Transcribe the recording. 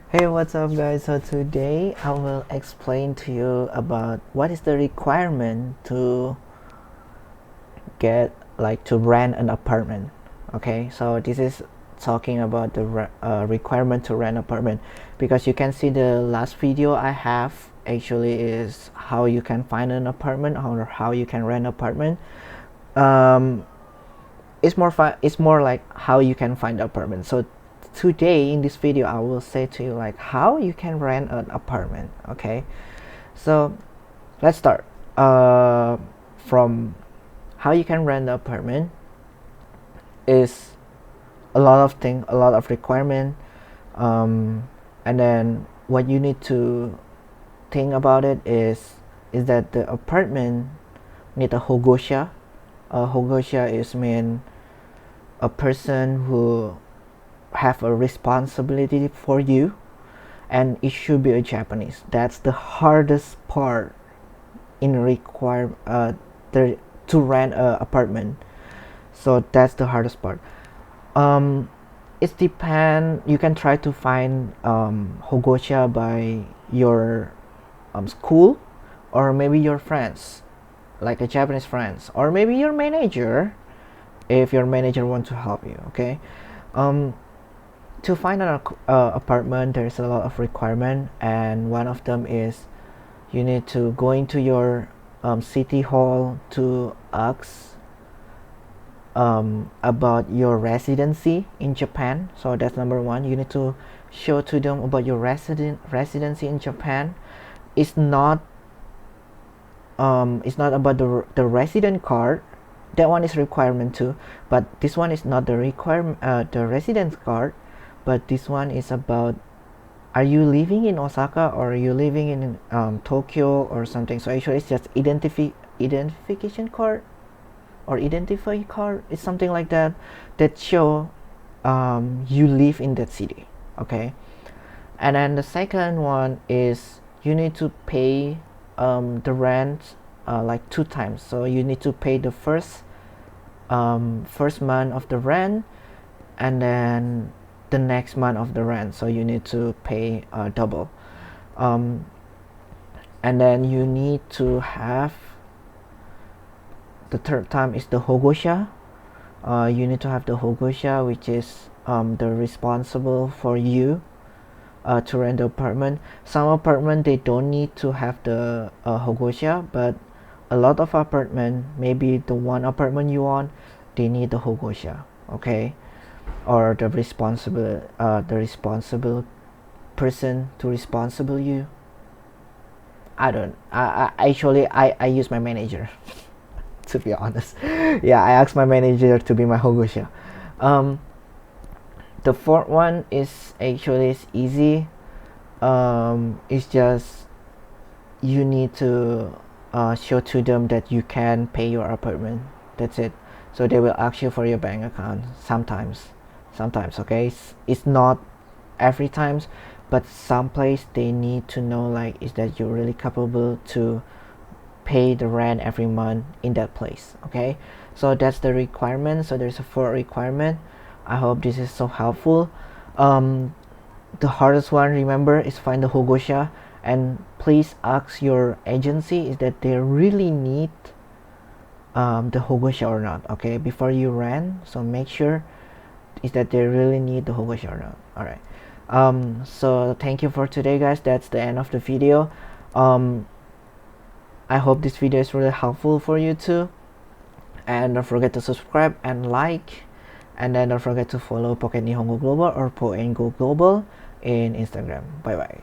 Hey, what's up guys? So today I will explain to you about what is the requirement to get to rent an apartment. Okay, so this is talking about the requirement to rent apartment, because you can see the last video I have actually is how you can find an apartment or how you can rent an apartment. um, it's more like how you can find an apartment. So today in this video I will say to you like how you can rent an apartment. Okay, so let's start from how you can rent an apartment. Is a lot of thing, a lot of requirement, and then what you need to think about it is that the apartment need a hogousya. Hogousya is mean a person who have a responsibility for you, and it should be a Japanese. That's the hardest part in the, to rent a apartment. So that's the hardest part. um it depend. You can try to find hogousya by your school, or maybe your friends, like a Japanese friends, or maybe your manager, if your manager wants to help you. Okay, um to find an apartment, there's a lot of requirement, and one of them is you need to go into your city hall to ask about your residency in Japan. So that's number one. You need to show to them about your residency in Japan. It's not about the resident card. That one is requirement too, but this one is not the requirement, the residence card, but this one is about, are you living in Osaka or are you living in Tokyo or something. So actually it's just identification card or identify card. It's something like that that show you live in that city. Okay, and then the second one is you need to pay the rent like 2 times. So you need to pay the first month of the rent, and then the next month of the rent. So you need to pay double. um, and then you need to have the third time is the hogousya. You need to have the hogousya, which is the responsible for you to rent the apartment. Some apartment they don't need to have the hogousya, but a lot of apartment, maybe the one apartment you want, they need the hogousya. Okay, or the responsible person to responsible you. I don't. I actually I use my manager to be honest. Yeah, I asked my manager to be my hogousya. Um, the fourth one is actually it's easy. It's just you need to show to them that you can pay your apartment. That's it. So they will ask you for your bank account sometimes. Okay, it's not every times, but some place they need to know like is that you're really capable to pay the rent every month in that place. Okay, so that's the requirement. So there's a 4 requirement. I hope this is so helpful. The hardest one, remember, is find the hogousya, and please ask your agency is that they really need the hogousya or not. Okay, before you rent, so make sure is that they really need the hogousya or not. All right. So thank you for today, guys. That's the end of the video. I hope this video is really helpful for you too, and don't forget to subscribe and like, and then don't forget to follow Pocket Nihongo Global or Po and Go Global in Instagram. Bye bye.